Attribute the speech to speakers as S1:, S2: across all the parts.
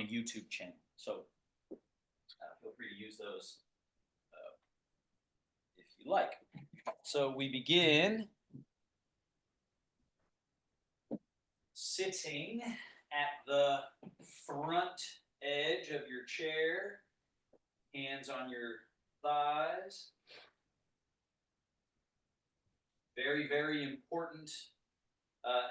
S1: YouTube channel. So feel free to use those if you like. So we begin sitting at the front edge of your chair, hands on your thighs. Very, very important.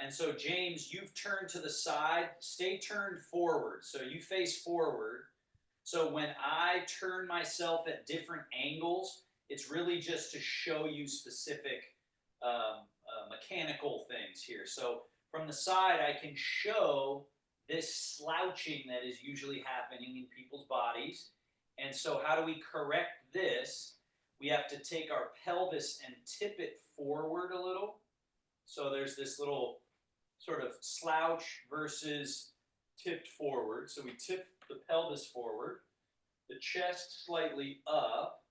S1: And so, James, you've turned to the side. Stay turned forward. So you face forward. So when I turn myself at different angles, it's really just to show you specific mechanical things here. So from the side, I can show this slouching that is usually happening in people's bodies. And so how do we correct this? We have to take our pelvis and tip it forward a little. So there's this little sort of slouch versus tipped forward. So we tip the pelvis forward, the chest slightly up,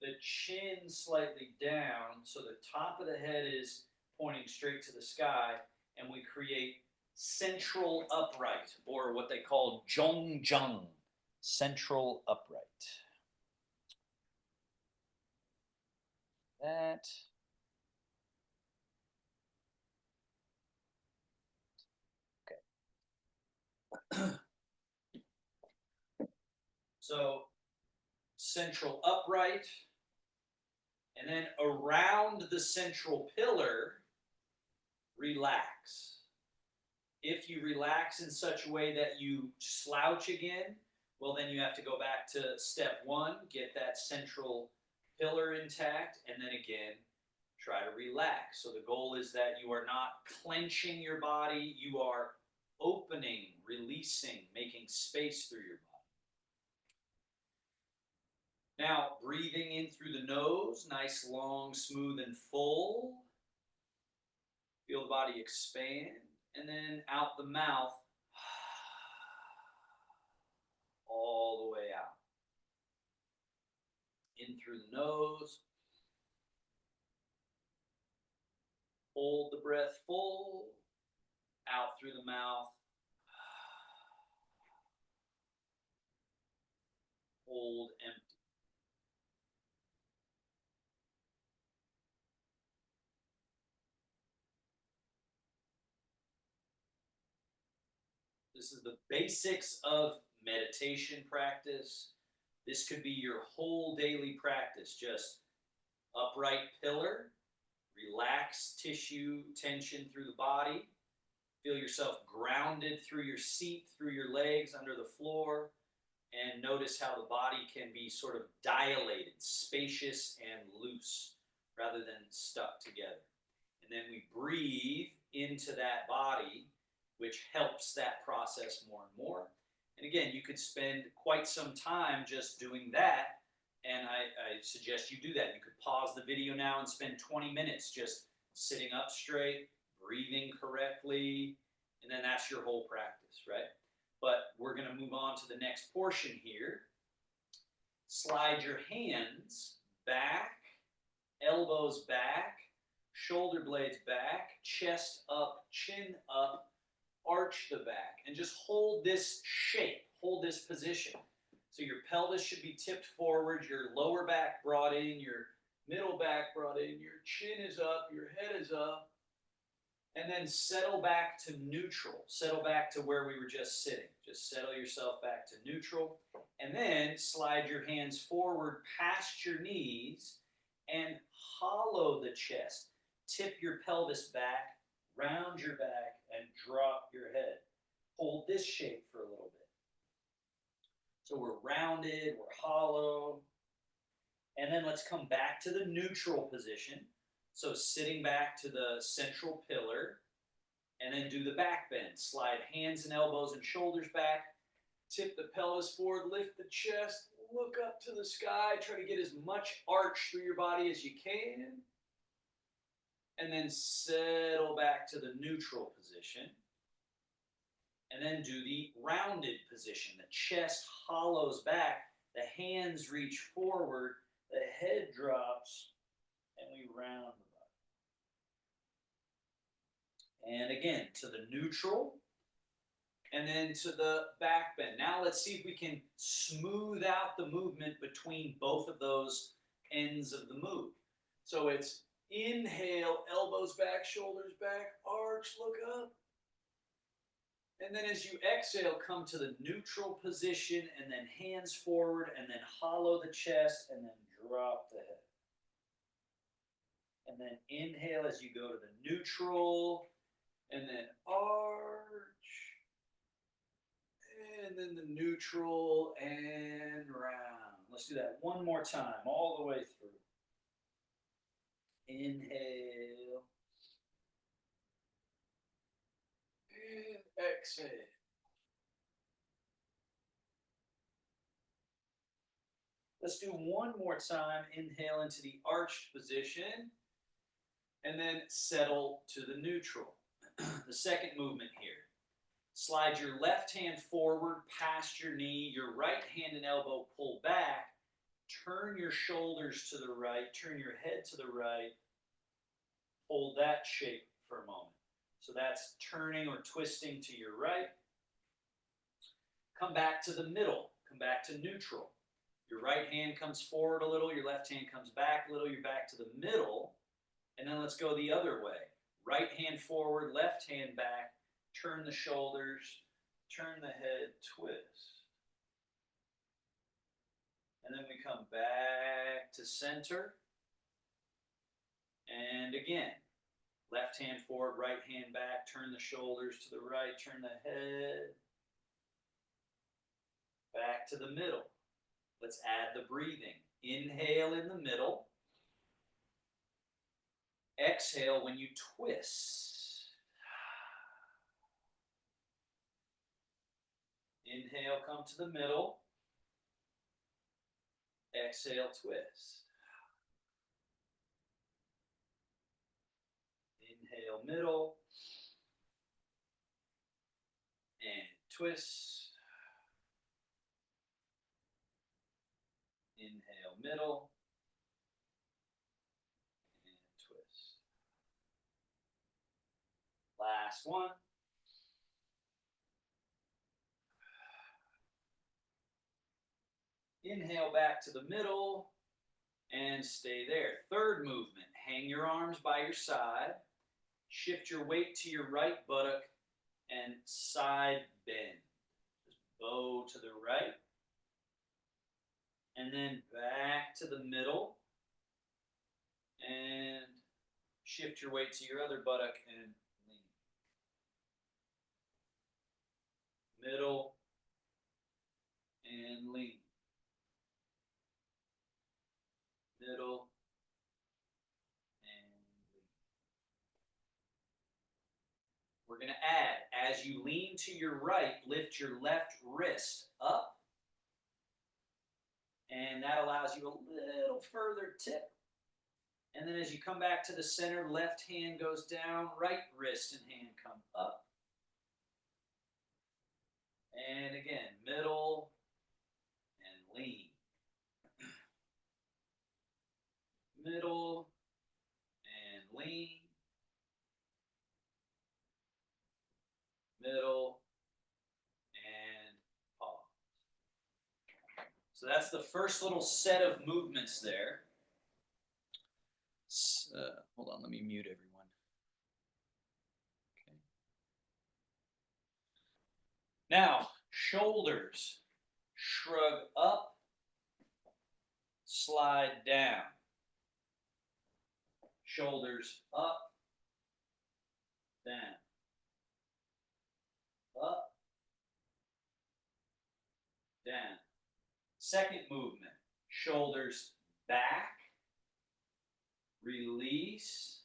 S1: the chin slightly down, so the top of the head is pointing straight to the sky, and we create central upright, or what they call zhongjang, central upright. That. Okay. So central upright, and then around the central pillar, relax. If you relax in such a way that you slouch again, well, then you have to go back to step one, get that central pillar intact, and then again, try to relax. So the goal is that you are not clenching your body, you are opening, releasing, making space through your body. Now, breathing in through the nose, nice, long, smooth, and full. Feel the body expand. And then out the mouth, all the way out. In through the nose. Hold the breath full. Out through the mouth. Hold empty. This is the basics of meditation practice. This could be your whole daily practice. Just upright pillar, relax tissue tension through the body. Feel yourself grounded through your seat, through your legs, under the floor. And notice how the body can be sort of dilated, spacious, and loose, rather than stuck together. And then we breathe into that body, which helps that process more and more. And again, you could spend quite some time just doing that, and I suggest you do that. You could pause the video now and spend 20 minutes just sitting up straight, breathing correctly, and then that's your whole practice, right? But we're going to move on to the next portion here. Slide your hands back, elbows back, shoulder blades back, chest up, chin up, arch the back, and just hold this shape, hold this position. So your pelvis should be tipped forward, your lower back brought in, your middle back brought in, your chin is up, your head is up, and then settle back to neutral. Settle back to where we were just sitting. Just settle yourself back to neutral, and then slide your hands forward past your knees and hollow the chest. Tip your pelvis back, round your back, and drop your head. Hold this shape for a little bit. So we're rounded, we're hollow. And then let's come back to the neutral position. So sitting back to the central pillar, and then do the back bend. Slide hands and elbows and shoulders back. Tip the pelvis forward, lift the chest, look up to the sky. Try to get as much arch through your body as you can. And then settle back to the neutral position. And then do the rounded position. The chest hollows back, the hands reach forward, the head drops, and we round the body. And again, to the neutral, and then to the back bend. Now let's see if we can smooth out the movement between both of those ends of the move. So it's inhale, elbows back, shoulders back, arch, look up. And then as you exhale, come to the neutral position and then hands forward and then hollow the chest and then drop the head. And then inhale as you go to the neutral and then arch. And then the neutral and round. Let's do that one more time, all the way through. Inhale. And exhale. Let's do one more time. Inhale into the arched position. And then settle to the neutral. The second movement here. Slide your left hand forward past your knee. Your right hand and elbow pull back. Turn your shoulders to the right. Turn your head to the right. Hold that shape for a moment. So that's turning or twisting to your right. Come back to the middle. Come back to neutral. Your right hand comes forward a little. Your left hand comes back a little. You're back to the middle. And then let's go the other way. Right hand forward, left hand back. Turn the shoulders. Turn the head, twist. And then we come back to center. And again, left hand forward, right hand back, turn the shoulders to the right, turn the head, back to the middle. Let's add the breathing. Inhale in the middle. Exhale when you twist. Inhale, come to the middle. Exhale, twist. Inhale, middle. And twist. Inhale, middle. And twist. Last one. Inhale back to the middle and stay there. Third movement, hang your arms by your side. Shift your weight to your right buttock and side bend. Just bow to the right. And then back to the middle. And shift your weight to your other buttock and lean. Middle and lean. Middle and lean. We're going to add, as you lean to your right, lift your left wrist up. And that allows you a little further tip. And then as you come back to the center, left hand goes down, right wrist and hand come up. And again, middle and lean. Middle and lean. Middle and pause. So that's the first little set of movements there. Hold on, let me mute everyone. Okay. Now, shoulders, shrug up, slide down. Shoulders up, down. Up, down. Second movement, shoulders back, release,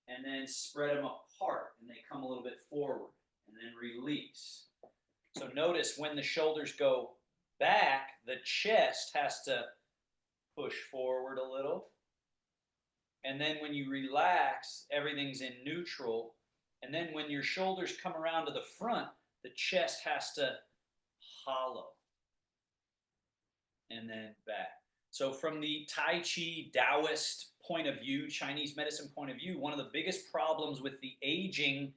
S1: and then spread them apart, and they come a little bit forward, and then release. So notice when the shoulders go back, the chest has to push forward a little. And then when you relax, everything's in neutral. And then when your shoulders come around to the front, the chest has to hollow. And then back. So from the Tai Chi Taoist point of view, Chinese medicine point of view, one of the biggest problems with the aging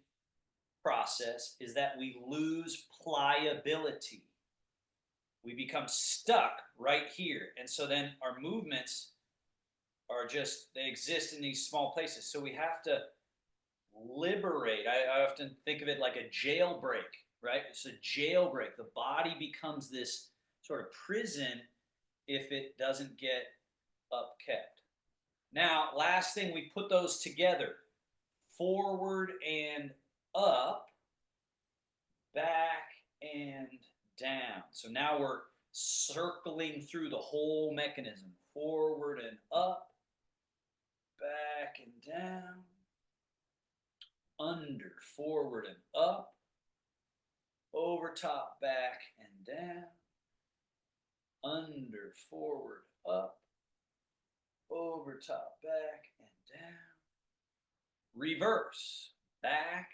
S1: process is that we lose pliability. we become stuck right here. And so then our movements are just, they exist in these small places. So we have to liberate. I often think of it like a jailbreak, right? It's a jailbreak. The body becomes this sort of prison if it doesn't get upkept. Now, last thing, we put those together, forward and up, back and down. So now we're circling through the whole mechanism, forward and up, back and down, under, forward and up, over, top, back and down, under, forward, up, over, top, back and down. Reverse, back,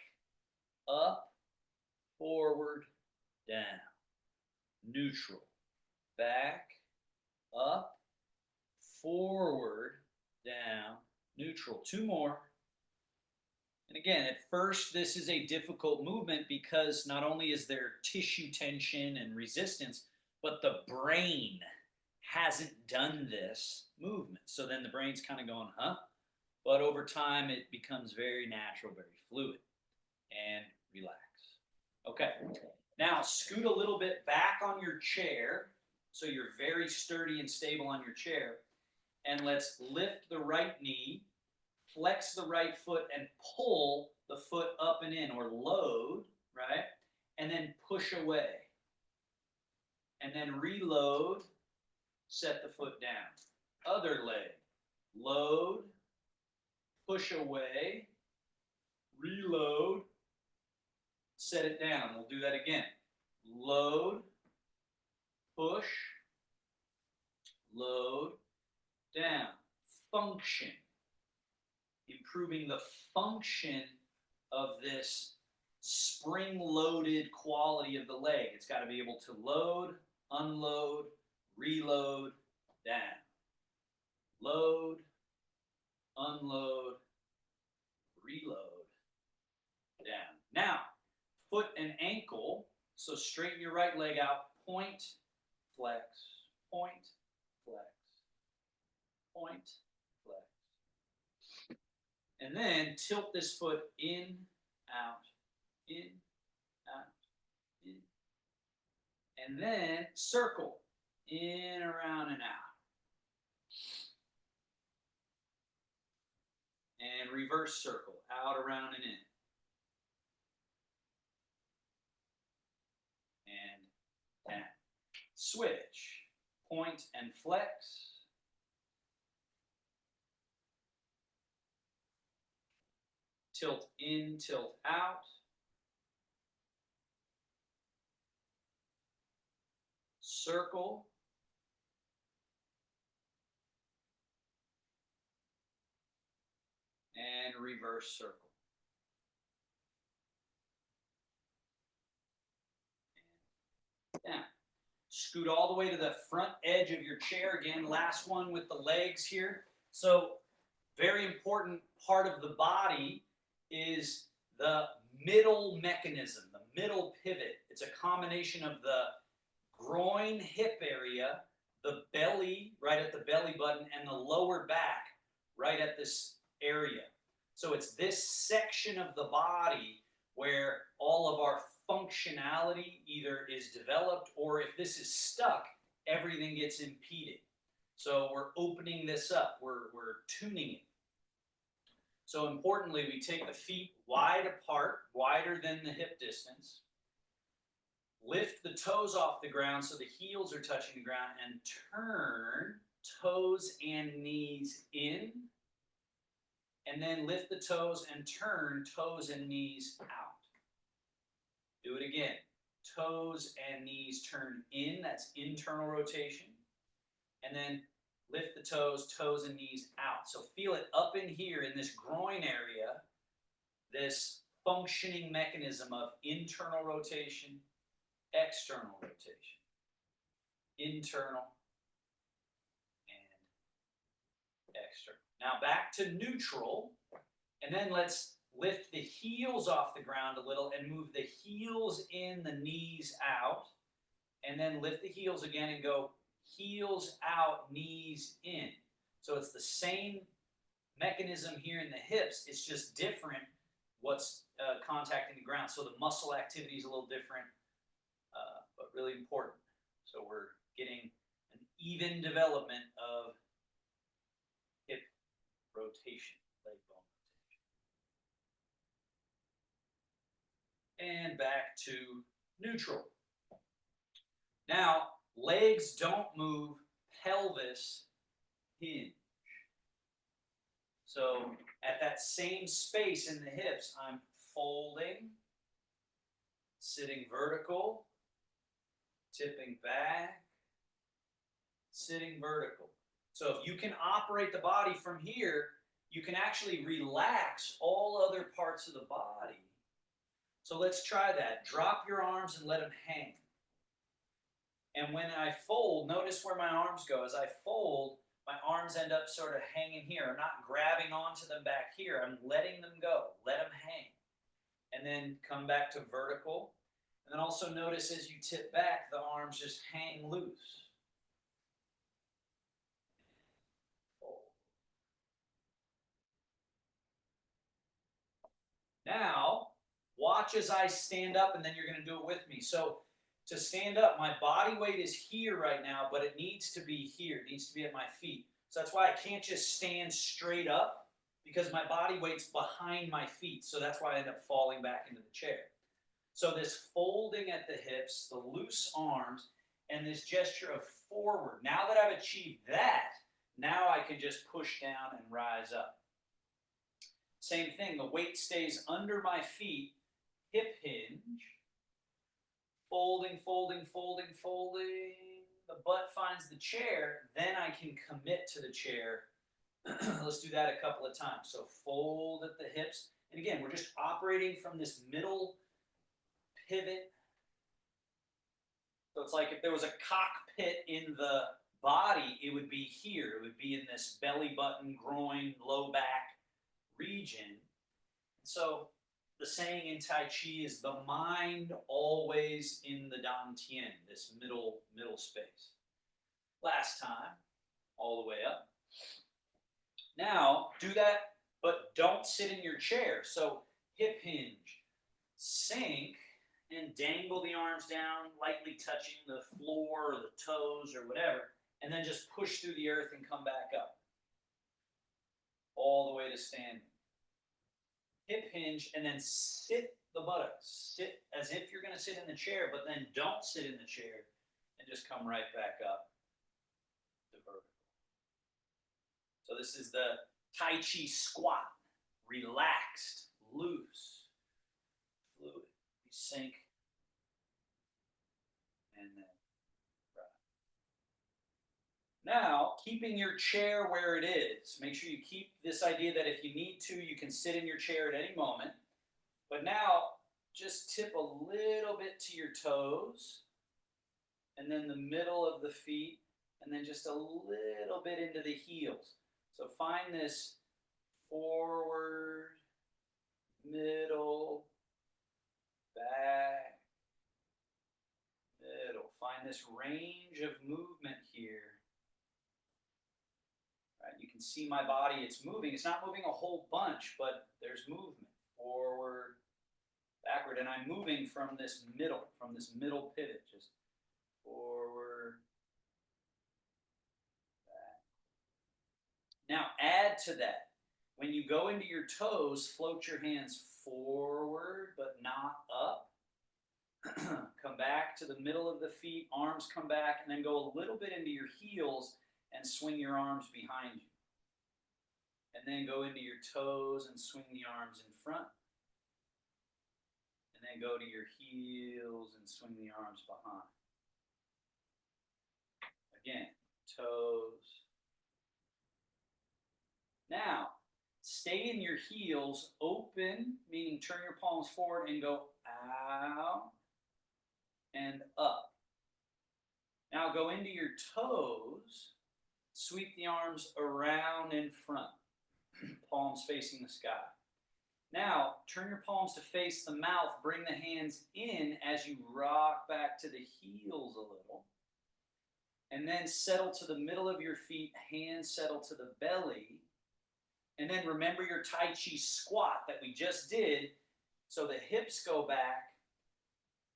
S1: up, forward, down. Neutral, back, up, forward, down, neutral. Two more. And again, at first, this is a difficult movement because not only is there tissue tension and resistance, but the brain hasn't done this movement. So then the brain's kind of going, huh? But over time, it becomes very natural, very fluid. And relax. Okay. Now, scoot a little bit back on your chair so you're very sturdy and stable on your chair. And let's lift the right knee, flex the right foot, and pull the foot up and in, or load, right? And then push away. And then reload, set the foot down. Other leg, load, push away, reload, set it down. We'll do that again. Load, push, load, down. Function. Improving the function of this spring-loaded quality of the leg. It's got to be able to load, unload, reload, down. Load, unload, reload, down. Now, foot and ankle. So straighten your right leg out. Point, flex, point, flex, point, flex. And then tilt this foot in, out, in, out, in. And then circle, in, around, and out. And reverse circle, out, around, and in. And down. Switch, point and flex. Tilt in, tilt out. Circle. And reverse circle. And down. Scoot all the way to the front edge of your chair. Again, last one with the legs here. So, very important part of the body is the middle mechanism, the middle pivot. It's a combination of the groin hip area, the belly, right at the belly button, and the lower back, right at this area. So it's this section of the body where all of our functionality either is developed, or if this is stuck, everything gets impeded. So we're opening this up, we're tuning it. So importantly, we take the feet wide apart, wider than the hip distance. Lift the toes off the ground so the heels are touching the ground, and turn toes and knees in. And then lift the toes and turn toes and knees out. Do it again. Toes and knees turn in. That's internal rotation. And then lift the toes, toes and knees out. So feel it up in here in this groin area, this functioning mechanism of internal rotation, external rotation, internal and external. Now back to neutral, and then let's lift the heels off the ground a little and move the heels in, the knees out. and then lift the heels again and go heels out, knees in. So it's the same mechanism here in the hips. It's just different what's contacting the ground. So the muscle activity is a little different, but really important. So we're getting an even development of hip rotation, leg bone rotation. And back to neutral. Now, legs don't move, pelvis hinge. So at that same space in the hips, I'm folding, sitting vertical, tipping back, sitting vertical. So if you can operate the body from here, you can actually relax all other parts of the body. So let's try that. Drop your arms and let them hang. And when I fold, notice where my arms go. As I fold, my arms end up sort of hanging here. I'm not grabbing onto them back here. I'm letting them go. Let them hang. And then come back to vertical. And then also notice as you tip back, the arms just hang loose. Now, watch as I stand up, and then you're going to do it with me. So to stand up, my body weight is here right now, but it needs to be here. It needs to be at my feet. So that's why I can't just stand straight up, because my body weight's behind my feet. So that's why I end up falling back into the chair. So this folding at the hips, the loose arms, and this gesture of forward. Now that I've achieved that, now I can just push down and rise up. Same thing, the weight stays under my feet, hip hinge, folding, folding, folding, folding. The butt finds the chair, then I can commit to the chair. Let's do that a couple of times. So fold at the hips. And again, we're just operating from this middle pivot. So it's like if there was a cockpit in the body, it would be here. It would be in this belly button, groin, low back region. So the saying in Tai Chi is the mind always in the Dantian, this middle space. Last time, all the way up. Now, do that, but don't sit in your chair. So hip hinge, sink, and dangle the arms down, lightly touching the floor or the toes or whatever, and then just push through the earth and come back up. All the way to standing. Hip hinge, and then sit the buttocks. Sit as if you're going to sit in the chair, but then don't sit in the chair, and just come right back up to vertical. So this is the Tai Chi squat. Relaxed, loose, fluid. You sink, and then now, keeping your chair where it is. Make sure you keep this idea that if you need to, you can sit in your chair at any moment. But now, just tip a little bit to your toes, and then the middle of the feet, and then just a little bit into the heels. So find this forward, middle, back, middle. Find this range of movement here. Right? You can see my body, it's moving. It's not moving a whole bunch, but there's movement. Forward, backward, and I'm moving from this middle pivot. Just forward, back. Now add to that. When you go into your toes, float your hands forward, but not up. Come back to the middle of the feet, arms come back, and then go a little bit into your heels and swing your arms behind you. And then go into your toes and swing the arms in front. And then go to your heels and swing the arms behind. Again, toes. Now, stay in your heels, open, meaning turn your palms forward and go out and up. Now go into your toes, sweep the arms around in front, palms facing the sky. Now, turn your palms to face the mouth. Bring the hands in as you rock back to the heels a little. And then settle to the middle of your feet. Hands settle to the belly. And then remember your Tai Chi squat that we just did. So the hips go back.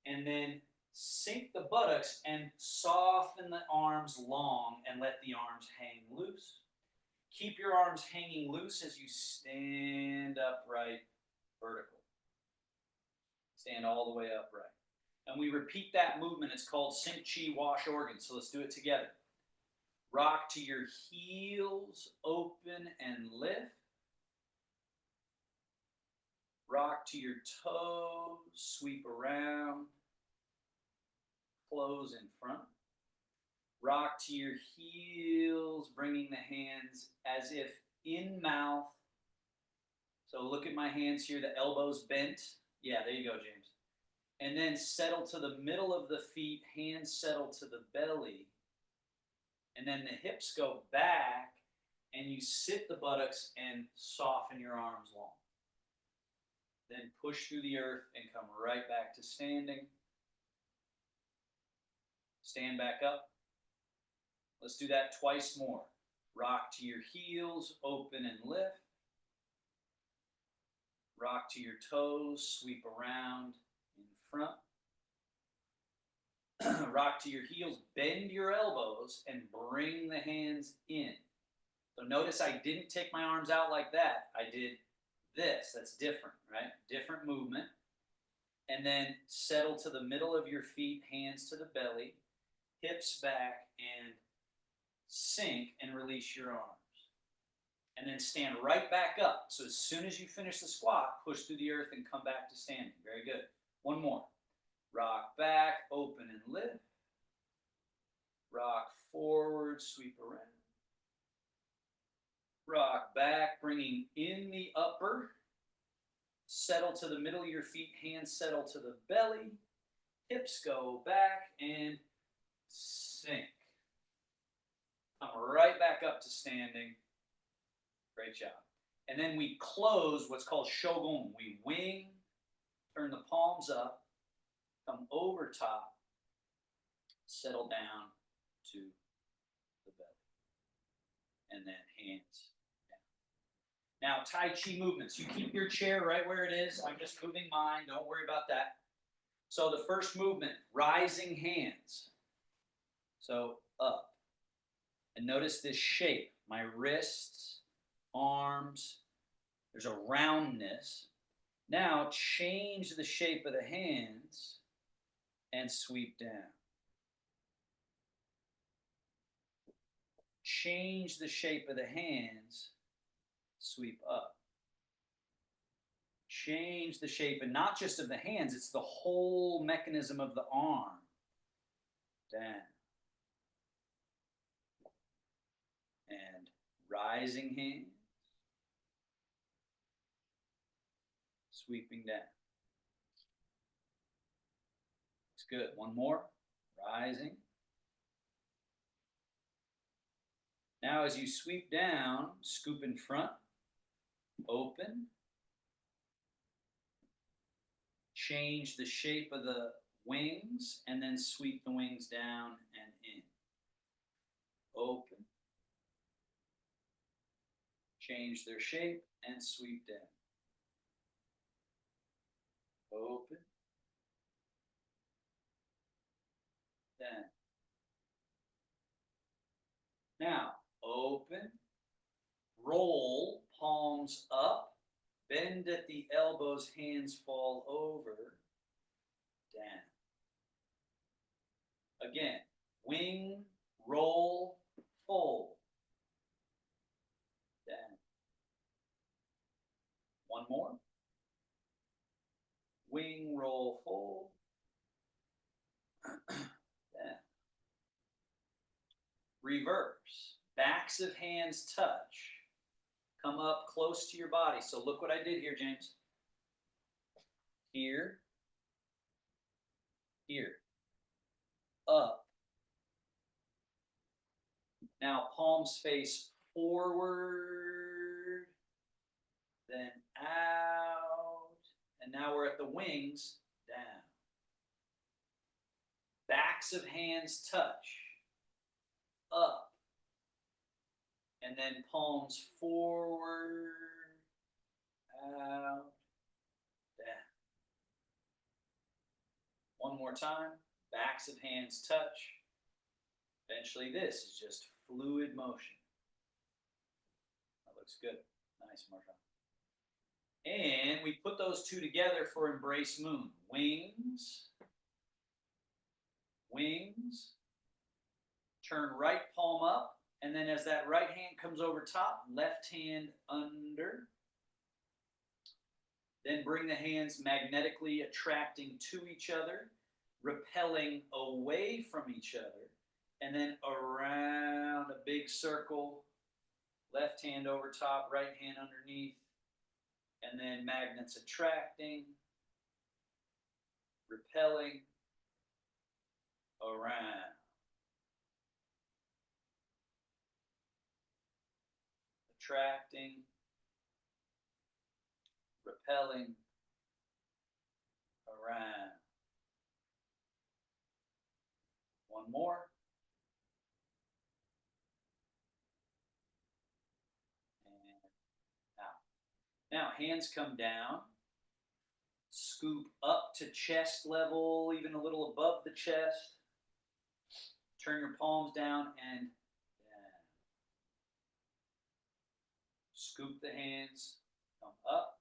S1: And then sink the buttocks and soften the arms long and let the arms hang loose. Keep your arms hanging loose as you stand upright, vertical. Stand all the way upright. And we repeat that movement. It's called Sink Chi Wash Organ. So let's do it together. Rock to your heels, open and lift. Rock to your toes, sweep around. Close in front. Rock to your heels, bringing the hands as if in mouth. So look at my hands here, the elbows bent. Yeah, there you go, James. And then settle to the middle of the feet, hands settle to the belly. And then the hips go back, and you sit the buttocks and soften your arms long. Then push through the earth and come right back to standing. Stand back up. Let's do that twice more. Rock to your heels, open and lift. Rock to your toes, sweep around in front. Rock to your heels, bend your elbows, and bring the hands in. So notice I didn't take my arms out like that. I did this. That's different, right? Different movement. And then settle to the middle of your feet, hands to the belly, hips back, and sink and release your arms. And then stand right back up. So as soon as you finish the squat, push through the earth and come back to standing. Very good. One more. Rock back, open and lift. Rock forward, sweep around. Rock back, bringing in the upper. Settle to the middle of your feet, hands settle to the belly. Hips go back and sink. Come right back up to standing. Great job. And then we close what's called shogun. We wing, turn the palms up, come over top, settle down to the belly. And then hands down. Now, Tai Chi movements. You keep your chair right where it is. I'm just moving mine. Don't worry about that. So the first movement, rising hands. So up. And notice this shape. My wrists, arms, there's a roundness. Now change the shape of the hands and sweep down. Change the shape of the hands, sweep up. Change the shape, and not just of the hands, it's the whole mechanism of the arm. Down. And rising hands. Sweeping down. Looks good. One more. Rising. Now as you sweep down, scoop in front. Open. Change the shape of the wings and then sweep the wings down and in. Open. Change their shape and sweep down. Open. Down. Now, open. Roll, palms up. Bend at the elbows, hands fall over. Down. Again, wing, roll, fold. Down. One more. Wing, roll, fold. Down. Reverse. Backs of hands touch. Come up close to your body. So look what I did here, James. Here. Here. Up. Now palms face forward. Then out. And now we're at the wings, down. Backs of hands touch, up. And then palms forward, out, down. One more time. Backs of hands touch. Eventually this is just fluid motion. That looks good. Nice, Marshall. And we put those two together for Embrace Moon. Wings, wings. Turn right palm up. And then as that right hand comes over top, left hand under. Then bring the hands magnetically attracting to each other, repelling away from each other, and then around a big circle, left hand over top, right hand underneath, and then magnets attracting, repelling, around. Attracting, repelling, around. One more. And now hands come down. Scoop up to chest level, even a little above the chest. Turn your palms down and down. Scoop the hands, come up.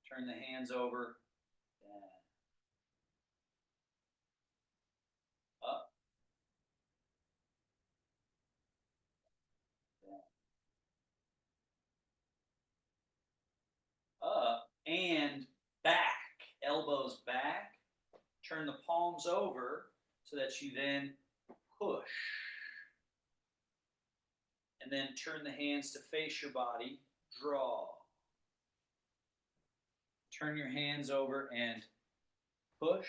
S1: Turn the hands over, down. Up, down. Up and back. Elbows back. Turn the palms over so that you then push. And then turn the hands to face your body. Draw. Turn your hands over and push.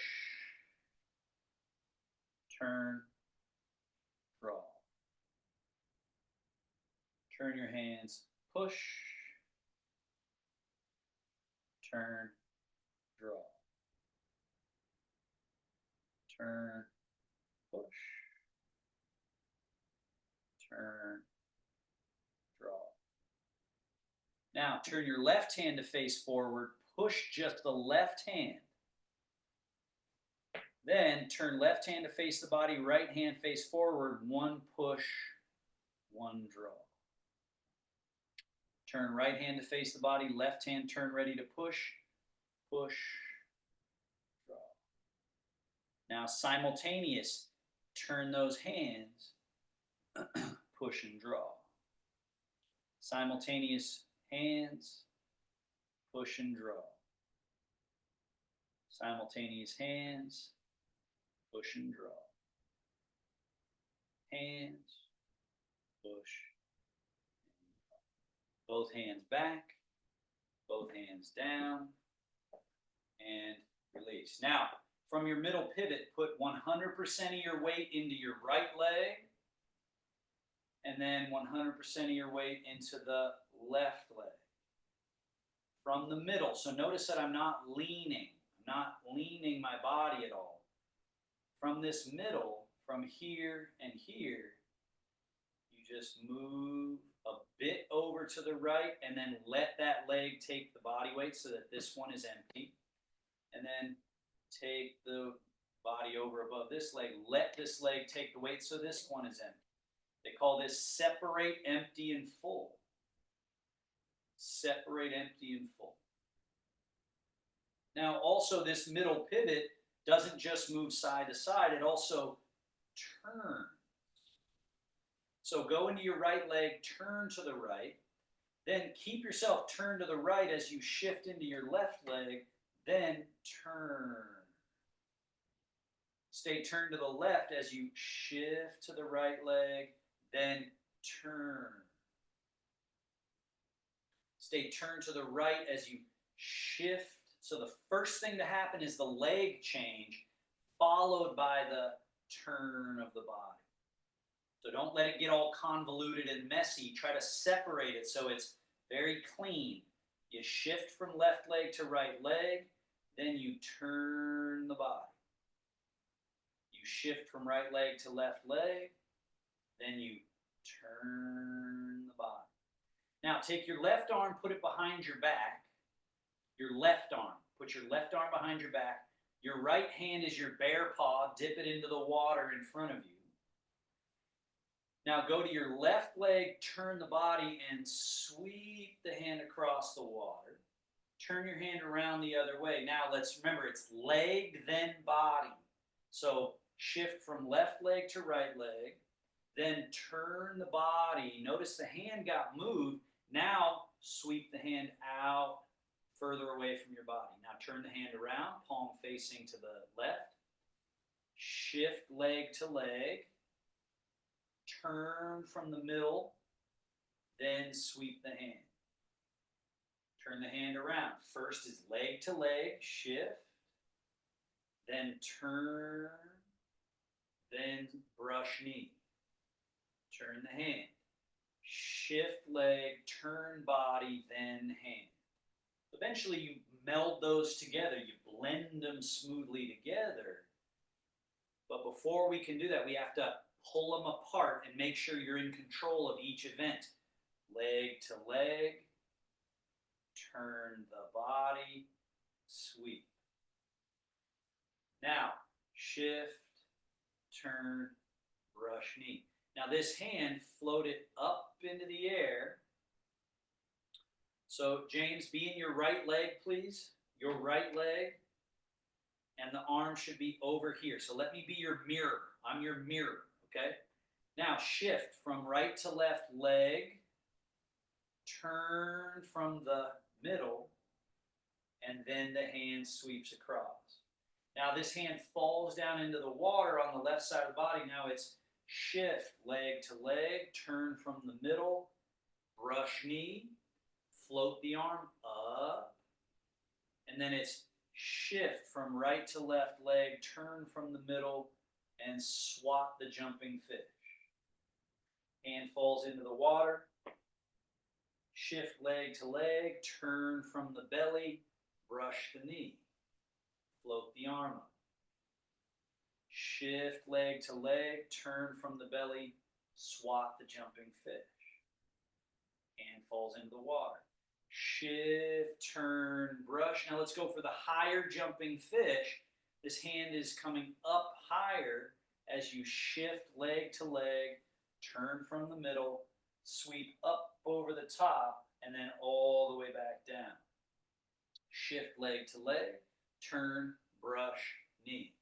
S1: Turn. Draw. Turn your hands. Push. Turn. Draw. Turn. Push. Turn. Draw. Now, turn your left hand to face forward. Push just the left hand. Then, turn left hand to face the body, right hand face forward. One push, one draw. Turn right hand to face the body, left hand turn ready to push, push, draw. Now, simultaneous, turn those hands, push and draw. Simultaneous hands, push and draw. Simultaneous hands, push and draw. Hands, push. Both hands back, both hands down, and release. Now, from your middle pivot, put 100% of your weight into your right leg, and then 100% of your weight into the left leg. From the middle, so notice that I'm not leaning. I'm not leaning my body at all. From this middle, from here and here, you just move a bit over to the right and then let that leg take the body weight so that this one is empty. And then take the body over above this leg. Let this leg take the weight so this one is empty. They call this separate, empty, and full. Separate, empty, and full. Now also this middle pivot doesn't just move side to side, it also turns. So go into your right leg, turn to the right, then keep yourself turned to the right as you shift into your left leg, then turn. Stay turned to the left as you shift to the right leg, then turn. Stay turned to the right as you shift. So the first thing to happen is the leg change, followed by the turn of the body. So don't let it get all convoluted and messy. Try to separate it so it's very clean. You shift from left leg to right leg, then you turn the body. You shift from right leg to left leg, then you turn the body. Now take your left arm, put it behind your back. Your left arm. Put your left arm behind your back. Your right hand is your bare paw. Dip it into the water in front of you. Now go to your left leg, turn the body, and sweep the hand across the water. Turn your hand around the other way. Now let's remember, it's leg, then body. So shift from left leg to right leg, then turn the body. Notice the hand got moved. Now sweep the hand out further away from your body. Now turn the hand around, palm facing to the left. Shift leg to leg. Turn from the middle, then sweep the hand. Turn the hand around. First is leg to leg, shift, then turn, then brush knee. Turn the hand. Shift leg, turn body, then hand. Eventually you meld those together. You blend them smoothly together. But before we can do that, we have to pull them apart and make sure you're in control of each event. Leg to leg, turn the body, sweep. Now, shift, turn, brush knee. Now this hand floated up into the air. So James, be in your right leg, please. Your right leg. And the arm should be over here. So let me be your mirror. I'm your mirror. Okay? Now shift from right to left leg, turn from the middle, and then the hand sweeps across. Now this hand falls down into the water on the left side of the body. Now it's shift leg to leg, turn from the middle, brush knee, float the arm up, and then it's shift from right to left leg, turn from the middle, and swat the jumping fish. Hand falls into the water. Shift leg to leg, turn from the belly, brush the knee. Float the arm up. Shift leg to leg, turn from the belly, swat the jumping fish. Hand falls into the water. Shift, turn, brush. Now let's go for the higher jumping fish. This hand is coming up higher as you shift leg to leg, turn from the middle, sweep up over the top, and then all the way back down. Shift leg to leg, turn, brush, knee.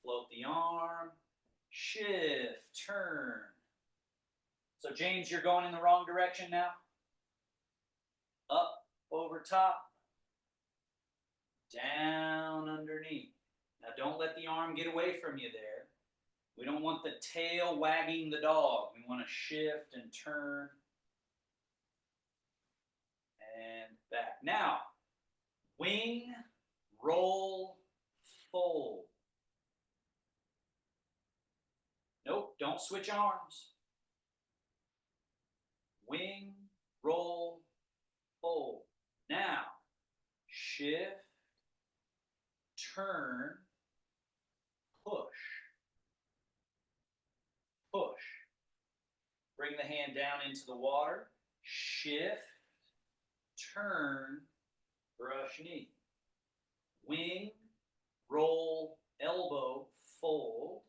S1: Float the arm, shift, turn. So James, you're going in the wrong direction now. Up, over top, down underneath. Now don't let the arm get away from you there. We don't want the tail wagging the dog. We want to shift and turn and back. Now, wing, roll, fold. Nope, don't switch arms. Wing, roll, fold. Now, shift, turn, push. Push. Bring the hand down into the water. Shift, turn, brush knee. Wing, roll, elbow, fold.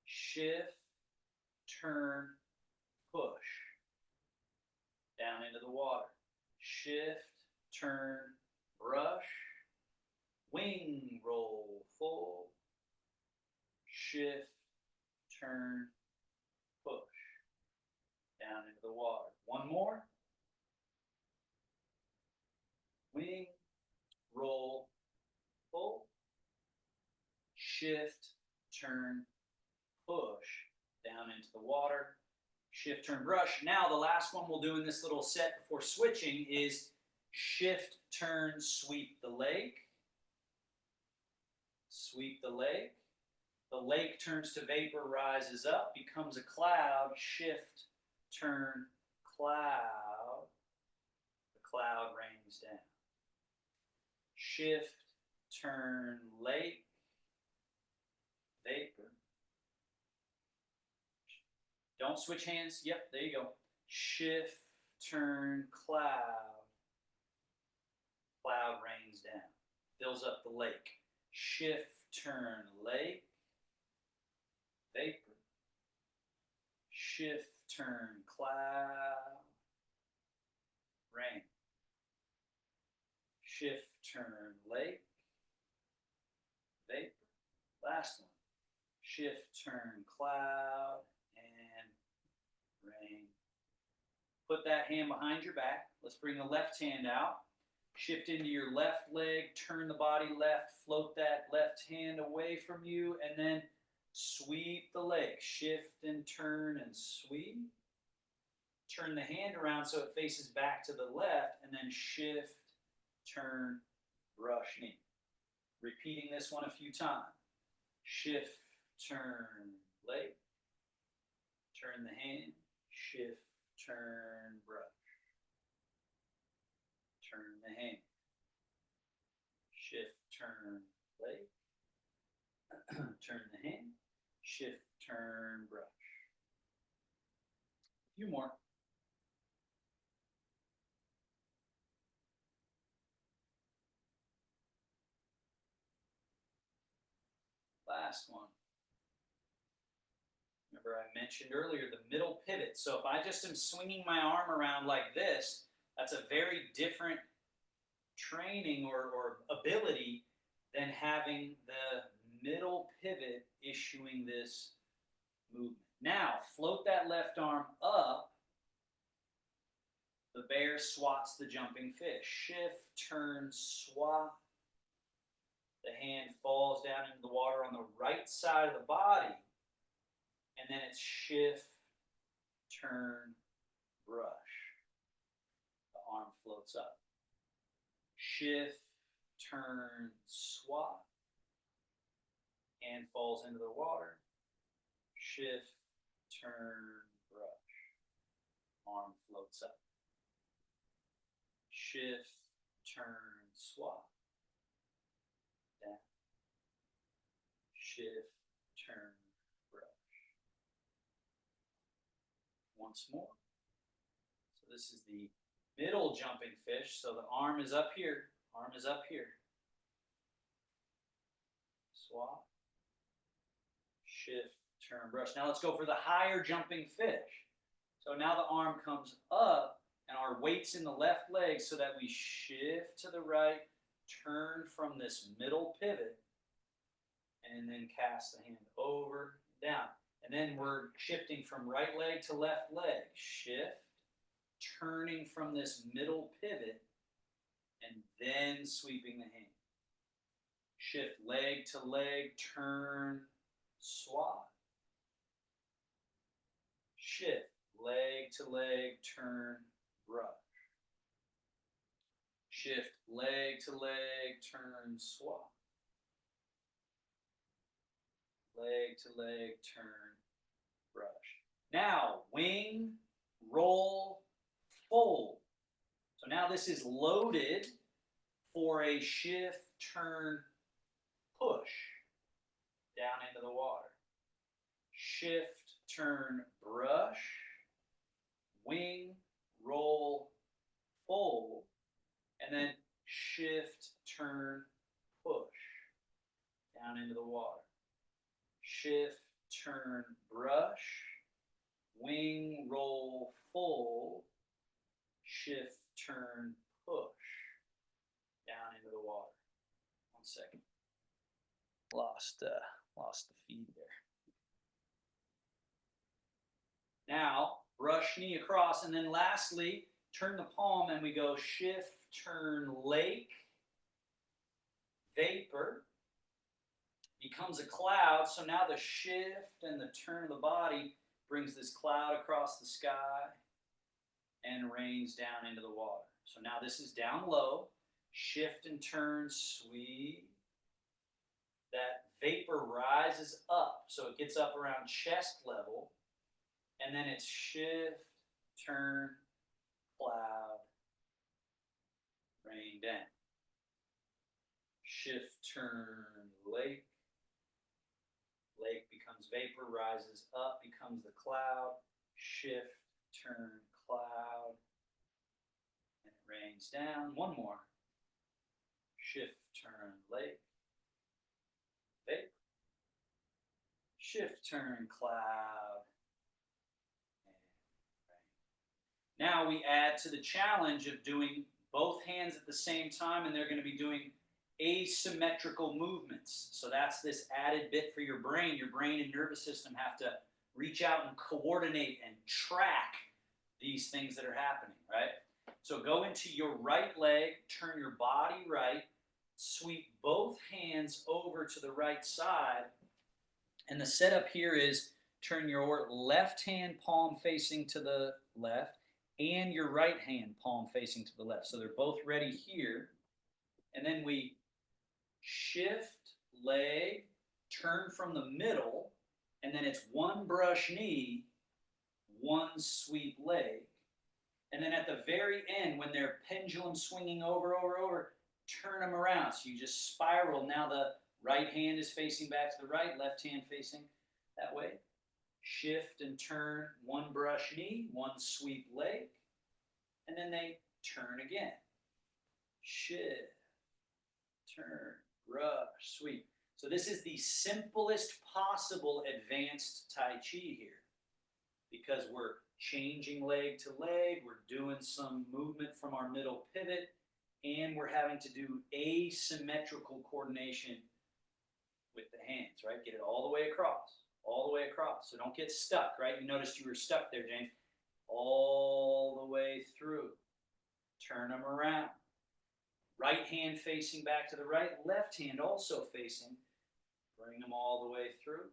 S1: Shift, turn, push. Down into the water. Shift, turn, brush. Wing, roll, fold. Shift, turn, push. Down into the water. One more. Wing, roll, fold. Shift, turn, push. Down into the water. Shift, turn, brush. Now the last one we'll do in this little set before switching is shift, turn, sweep the leg. Sweep the leg. The lake turns to vapor, rises up, becomes a cloud. Shift, turn, cloud. The cloud rains down. Shift, turn, lake, vapor. Don't switch hands. Yep, there you go. Shift, turn, cloud. Cloud rains down. Fills up the lake. Shift, turn, lake, vapor. Shift, turn, cloud, rain. Shift, turn, lake, vapor. Last one. Shift, turn, cloud, and rain. Put that hand behind your back. Let's bring the left hand out. Shift into your left leg, turn the body left, float that left hand away from you, and then sweep the leg. Shift and turn and sweep. Turn the hand around so it faces back to the left, and then shift, turn, brush knee. Repeating this one a few times. Shift, turn, leg. Turn the hand, shift, turn, brush. Turn the hand. Shift, turn, leg. Turn the hand. Shift, turn, brush. A few more. Last one. Remember I mentioned earlier the middle pivot. So if I just am swinging my arm around like this, that's a very different training or ability than having the middle pivot issuing this movement. Now, float that left arm up. The bear swats the jumping fish. Shift, turn, swat. The hand falls down into the water on the right side of the body. And then it's shift, turn, brush. The arm floats up. Shift, turn, swat. Hand falls into the water. Shift, turn, brush. Arm floats up. Shift, turn, swat. Down. Shift, turn, brush. Once more. So this is the middle jumping fish. So the arm is up here. Arm is up here. Swat. Shift, turn, brush. Now let's go for the higher jumping fish. So now the arm comes up and our weight's in the left leg so that we shift to the right, turn from this middle pivot, and then cast the hand over, down. And then we're shifting from right leg to left leg. Shift, turning from this middle pivot, and then sweeping the hand. Shift leg to leg, turn, swat. Shift leg to leg, turn, brush. Shift leg to leg, turn, swat. Leg to leg, turn, brush. Now, wing, roll, fold. So now this is loaded for a shift, turn, push down into the water. Shift, turn, brush, wing, roll, fold, and then shift, turn, push down into the water. Shift, turn, brush, wing, roll, fold, shift, turn, push down into the water. 1 second. Lost the feed there. Now, brush knee across, and then lastly, turn the palm, and we go shift, turn, lake, vapor, becomes a cloud. So now the shift and the turn of the body brings this cloud across the sky and rains down into the water. So now this is down low, shift and turn, sweep. That vapor rises up, so it gets up around chest level, and then it's shift, turn, cloud, rain down. Shift, turn, lake. Lake becomes vapor, rises up, becomes the cloud. Shift, turn, cloud. And it rains down. One more. Shift, turn, lake. Vapor. Shift, turn, cloud. And rain. Now we add to the challenge of doing both hands at the same time, and they're going to be doing asymmetrical movements. So that's this added bit for your brain. Your brain and nervous system have to reach out and coordinate and track these things that are happening, right? So go into your right leg, turn your body right, sweep both hands over to the right side. And the setup here is turn your left hand palm facing to the left and your right hand palm facing to the left. So they're both ready here. And then we shift leg, turn from the middle, and then it's one brush knee, one sweep leg. And then at the very end, when they're pendulum swinging over, turn them around. So you just spiral. Now the right hand is facing back to the right, left hand facing that way. Shift and turn, one brush knee, one sweep leg. And then they turn again. Shift, turn, brush, sweep. So this is the simplest possible advanced Tai Chi here, because we're changing leg to leg, we're doing some movement from our middle pivot, and we're having to do asymmetrical coordination with the hands, right? Get it all the way across, all the way across. So don't get stuck, right? You noticed you were stuck there, James. All the way through. Turn them around. Right hand facing back to the right, left hand also facing. Bring them all the way through.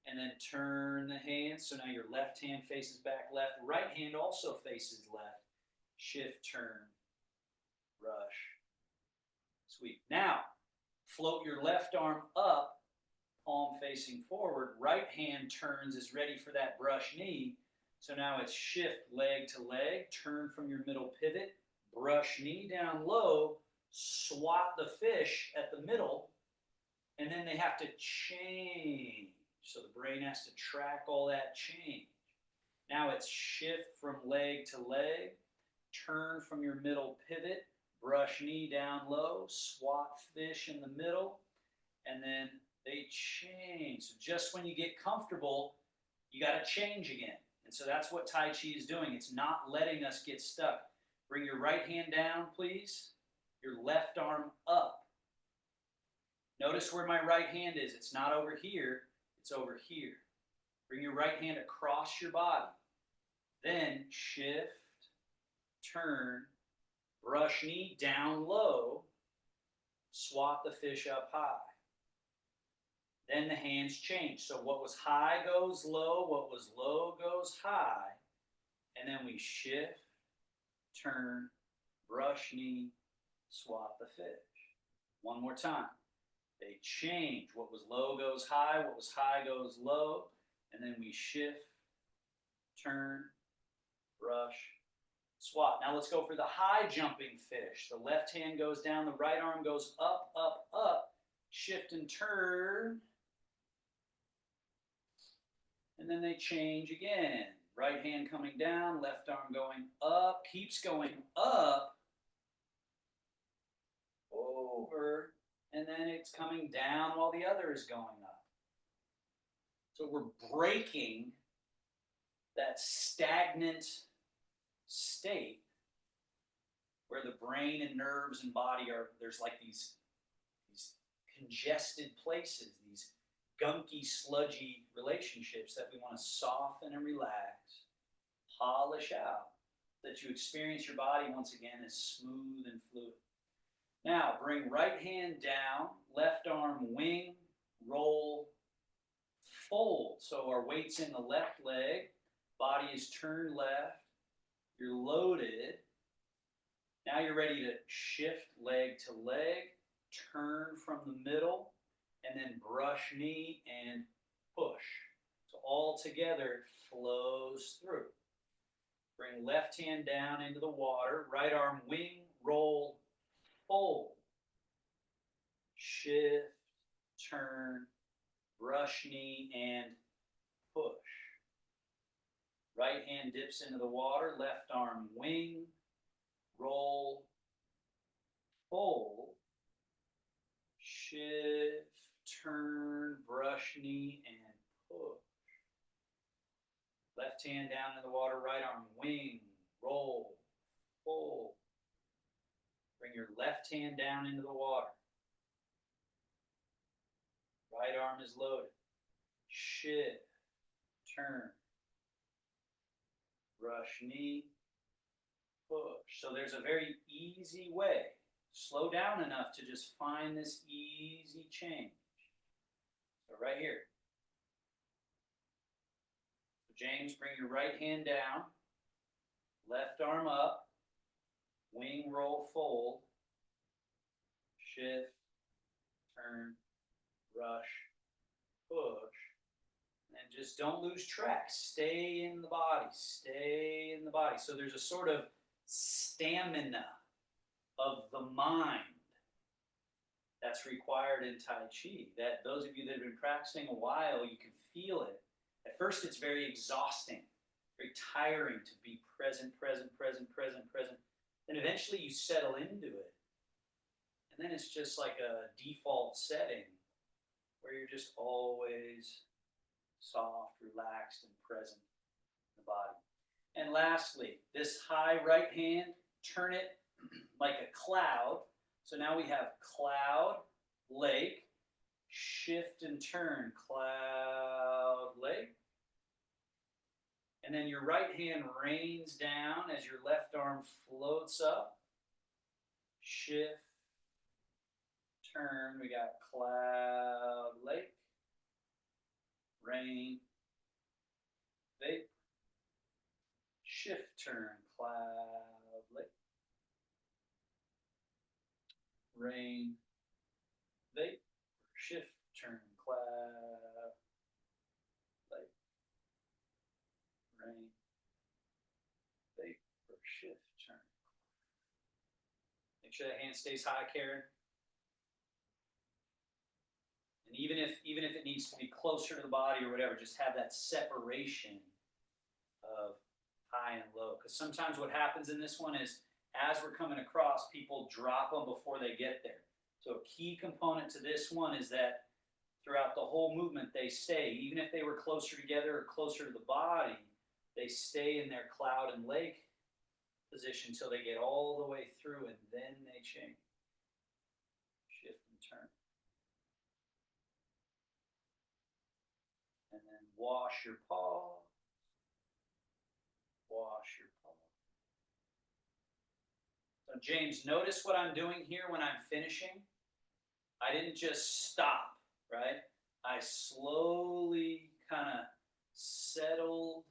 S1: And then turn the hands. So now your left hand faces back left. Right hand also faces left. Shift, turn, brush, sweep. Now, float your left arm up, palm facing forward. Right hand turns, is ready for that brush knee. So now it's shift leg to leg, turn from your middle pivot, brush knee down low, swat the fish at the middle, and then they have to change. So the brain has to track all that change. Now it's shift from leg to leg, turn from your middle pivot, brush knee down low, swat fish in the middle, and then they change. So just when you get comfortable, you got to change again. And so that's what Tai Chi is doing. It's not letting us get stuck. Bring your right hand down, please. Your left arm up. Notice where my right hand is. It's not over here. It's over here. Bring your right hand across your body. Then shift, turn, brush knee down low, swat the fish up high. Then the hands change. So what was high goes low, what was low goes high. And then we shift, turn, brush knee, swat the fish. One more time. They change. What was low goes high, what was high goes low. And then we shift, turn, brush, swat. Now let's go for the high jumping fish. The left hand goes down, the right arm goes up, up, up. Shift and turn. And then they change again. Right hand coming down, left arm going up, keeps going up, over, and then it's coming down while the other is going up. So we're breaking that stagnant state where the brain and nerves and body are, there's like these congested places, these gunky, sludgy relationships that we want to soften and relax, polish out, that you experience your body once again as smooth and fluid. Now, bring right hand down, left arm wing, roll, fold. So our weight's in the left leg, body is turned left, you're loaded. Now you're ready to shift leg to leg, turn from the middle, and then brush knee and push. So all together it flows through. Bring left hand down into the water. Right arm wing, roll, fold. Shift, turn, brush knee, and push. Right hand dips into the water. Left arm wing, roll, fold. Shift, turn, brush knee, and push. Left hand down in the water, right arm wing, roll, fold. Bring your left hand down into the water. Right arm is loaded. Shift, turn, brush knee, push. So there's a very easy way. Slow down enough to just find this easy change. So right here. So James, bring your right hand down, left arm up, wing, roll, fold, shift, turn, brush, push, and just don't lose track. Stay in the body, stay in the body. So there's a sort of stamina of the mind that's required in Tai Chi. That those of you that have been practicing a while, you can feel it. At first, it's very exhausting, very tiring to be present, present, present, present, present. Then eventually you settle into it. And then it's just like a default setting where you're just always soft, relaxed, and present in the body. And lastly, this high right hand, turn it like a cloud. So now we have cloud, lake, shift and turn, cloud, lake. And then your right hand rains down as your left arm floats up. Shift, turn, we got cloud, lake, rain, vapor. Shift, turn, cloud, lake, rain, vapor. Shift, turn, cloud, lake, rain, vapor. Shift, turn. Make sure that hand stays high, Karen. And even if it needs to be closer to the body or whatever, just have that separation of high and low. Because sometimes what happens in this one is, as we're coming across, people drop them before they get there. So a key component to this one is that throughout the whole movement, they stay. Even if they were closer together or closer to the body, they stay in their cloud and lake position until they get all the way through, and then they change. Shift and turn. And then wash your paw. Wash your paw. So James, notice what I'm doing here when I'm finishing. I didn't just stop, right? I slowly kind of settled.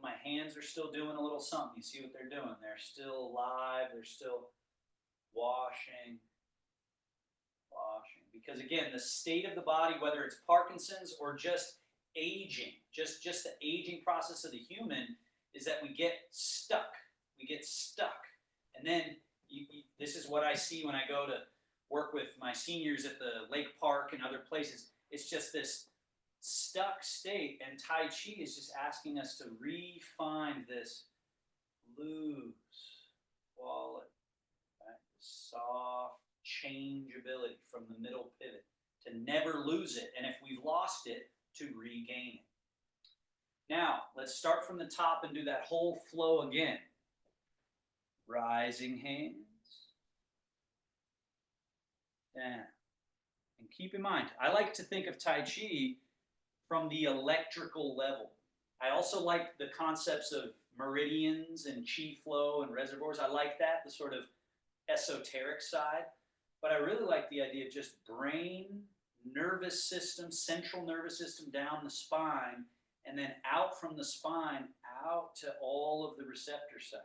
S1: My hands are still doing a little something. You see what they're doing? They're still alive. They're still washing. Because again, the state of the body, whether it's Parkinson's or just aging, just the aging process of the human, is that we get stuck. We get stuck. And then this is what I see when I go to work with my seniors at the lake park and other places. It's just this stuck state, and Tai Chi is just asking us to refine this loose quality, right? Soft changeability from the middle pivot, to never lose it, and if we've lost it, to regain it. Now, let's start from the top and do that whole flow again. Rising hands, down. And keep in mind, I like to think of Tai Chi from the electrical level. I also like the concepts of meridians and chi flow and reservoirs. I like that, the sort of esoteric side. But I really like the idea of just brain, nervous system, central nervous system down the spine, and then out from the spine, out to all of the receptor sites.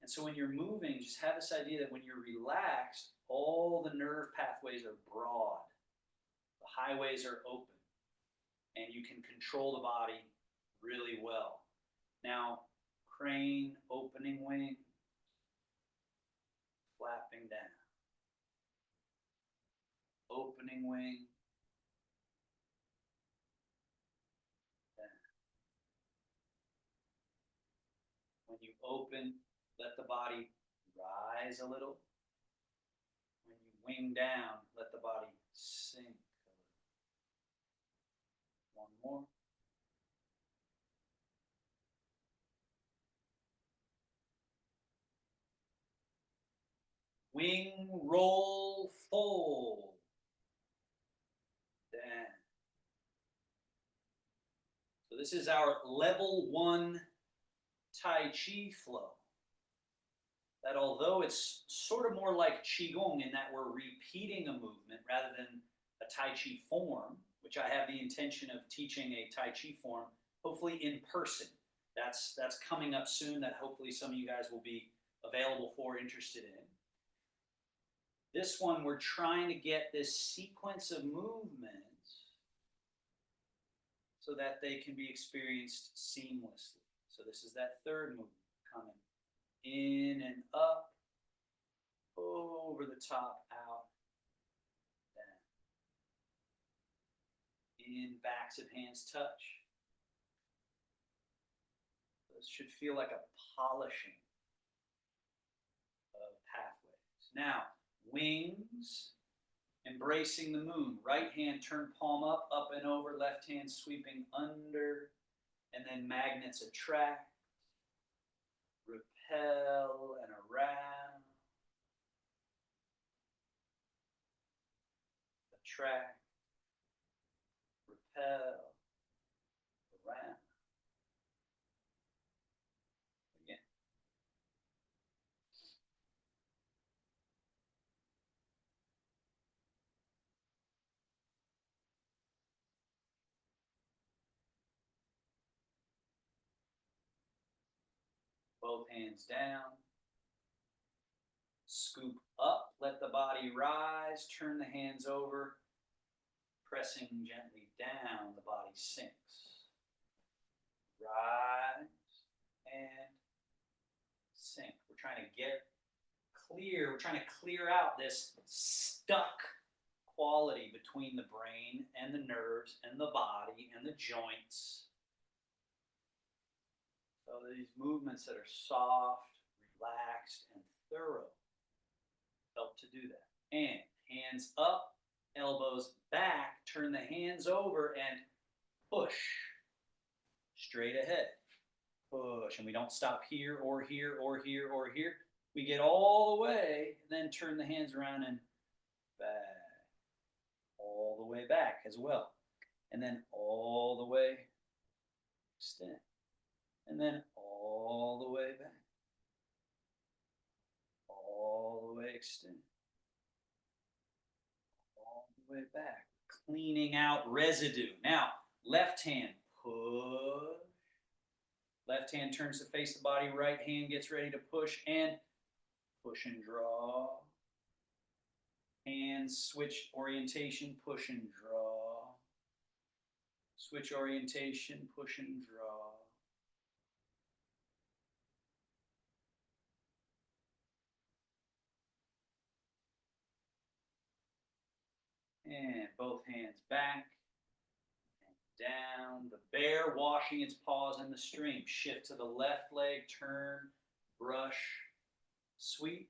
S1: And so when you're moving, just have this idea that when you're relaxed, all the nerve pathways are broad. The highways are open. And you can control the body really well. Now, crane, opening wing, flapping down. Opening wing, down. When you open, let the body rise a little. When you wing down, let the body sink a little. One more. Wing, roll, fold. Down. So this is our level 1 Tai Chi flow. That although it's sort of more like Qigong in that we're repeating a movement rather than a Tai Chi form, which I have the intention of teaching a Tai Chi form, hopefully in person. That's coming up soon, that hopefully some of you guys will be available for, interested in. This one, we're trying to get this sequence of movements so that they can be experienced seamlessly. So this is that third movement, coming in and up, over the top, out, down. In, backs of hands touch. This should feel like a polishing of pathways. Now, wings, embracing the moon. Right hand turn palm up and over, left hand sweeping under, and then magnets attract, repel, and around. Attract, repel, around. Again. Both hands down. Scoop up, let the body rise, turn the hands over, pressing gently down, the body sinks. Rise and sink. We're trying to get clear, we're trying to clear out this stuck quality between the brain and the nerves and the body and the joints. So these movements that are soft, relaxed, and thorough help to do that. And hands up, elbows back, turn the hands over and push straight ahead. Push, and we don't stop here or here or here or here. We get all the way, and then turn the hands around and back. All the way back as well. And then all the way, extend. And then all the way back. All the way extend. All the way back. Cleaning out residue. Now, left hand, push. Left hand turns to face the body. Right hand gets ready to push and push and draw. Hands switch orientation, push and draw. Switch orientation, push and draw. And both hands back and down. The bear washing its paws in the stream. Shift to the left leg, turn, brush, sweep.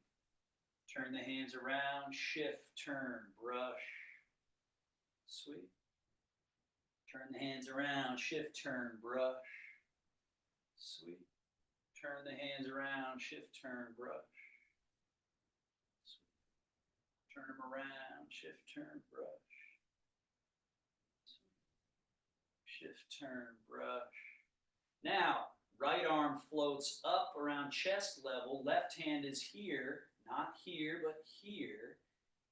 S1: Turn the hands around, shift, turn, brush, sweep. Turn the hands around, shift, turn, brush, sweep. Turn the hands around, shift, turn, brush, sweep. Turn them around, shift, turn, brush, sweep. Shift, turn, brush. Now, right arm floats up around chest level, left hand is here, not here, but here,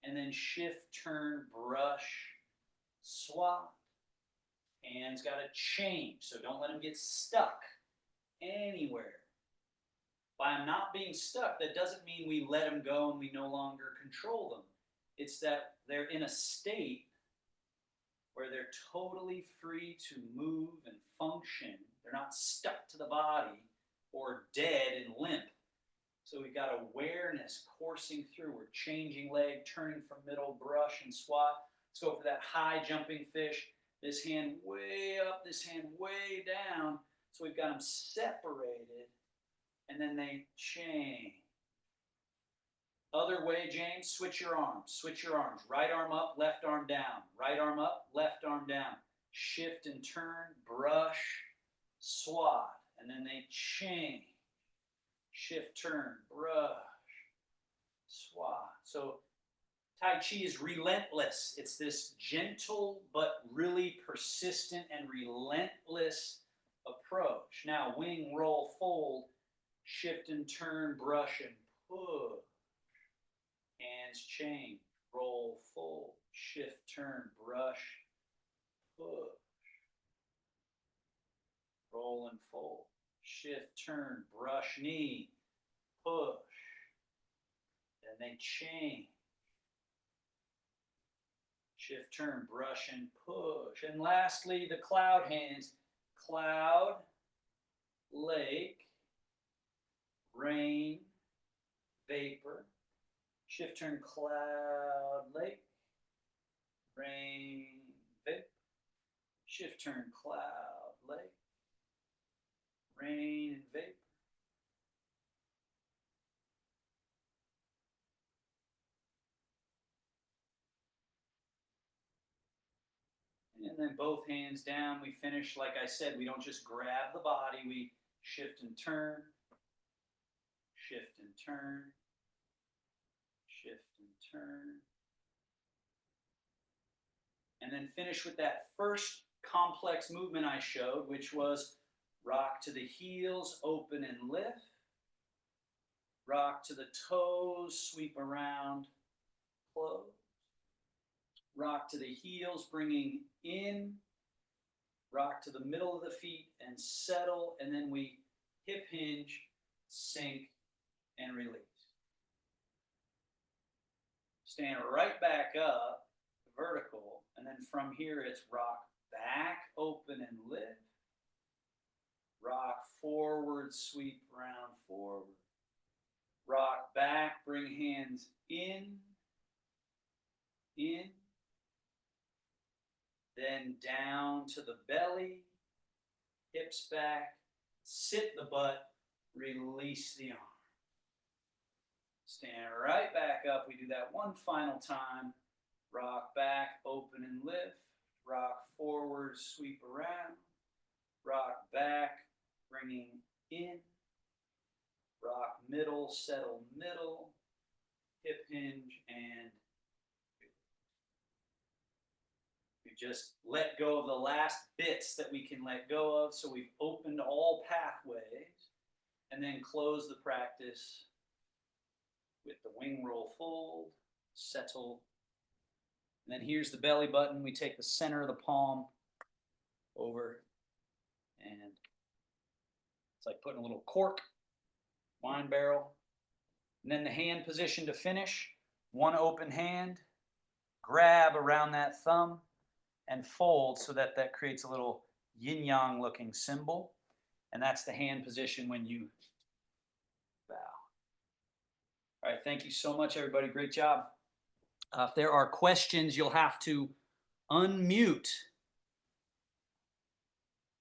S1: and then shift, turn, brush, swap. Hands got to change, so don't let them get stuck anywhere. By them not being stuck, that doesn't mean we let them go and we no longer control them. It's that they're in a state where they're totally free to move and function They're not stuck to the body or dead and limp. So we've got awareness coursing through. We're changing leg, turning from middle, brush, and swat. Let's go for that high jumping fish. This hand way up, this hand way down. So we've got them separated, and then they change. Other way, James, switch your arms. Switch your arms. Right arm up, left arm down. Right arm up, left arm down. Shift and turn, brush, swat. And then they change. Shift, turn, brush, swat. So Tai Chi is relentless. It's this gentle but really persistent and relentless approach. Now, wing, roll, fold, shift and turn, brush and push. Hands change, roll, fold, shift, turn, brush, push. Roll and fold, shift, turn, brush, knee, push. Then they change. Shift, turn, brush, and push. And lastly, the cloud hands. Cloud, lake, rain, vapor. Shift, turn, cloud, lake, rain, vapor. Shift, turn, cloud, lake, rain, and vapor. And then both hands down, we finish, like I said, we don't just grab the body, we shift and turn, shift and turn, shift and turn. And then finish with that first complex movement I showed, which was rock to the heels, open and lift. Rock to the toes, sweep around, close. Rock to the heels, bringing in. Rock to the middle of the feet and settle. And then we hip hinge, sink, and release. Stand right back up, vertical. And then from here, it's rock back, open, and lift. Rock forward, sweep around, forward. Rock back, bring hands in, then down to the belly, hips back, sit the butt, release the arm. Stand right back up. We do that one final time. Rock back, open and lift. Rock forward, sweep around. Rock back, bringing in. Rock middle, settle middle. Hip hinge and we just let go of the last bits that we can let go of. So we've opened all pathways and then close the practice with the wing roll fold, settle. And then here's the belly button. We take the center of the palm over and it's like putting a little cork, wine barrel. And then the hand position to finish. One open hand, grab around that thumb and fold so that that creates a little yin-yang looking symbol. And that's the hand position when you bow. All right, thank you so much, everybody. Great job. If there are questions, you'll have to unmute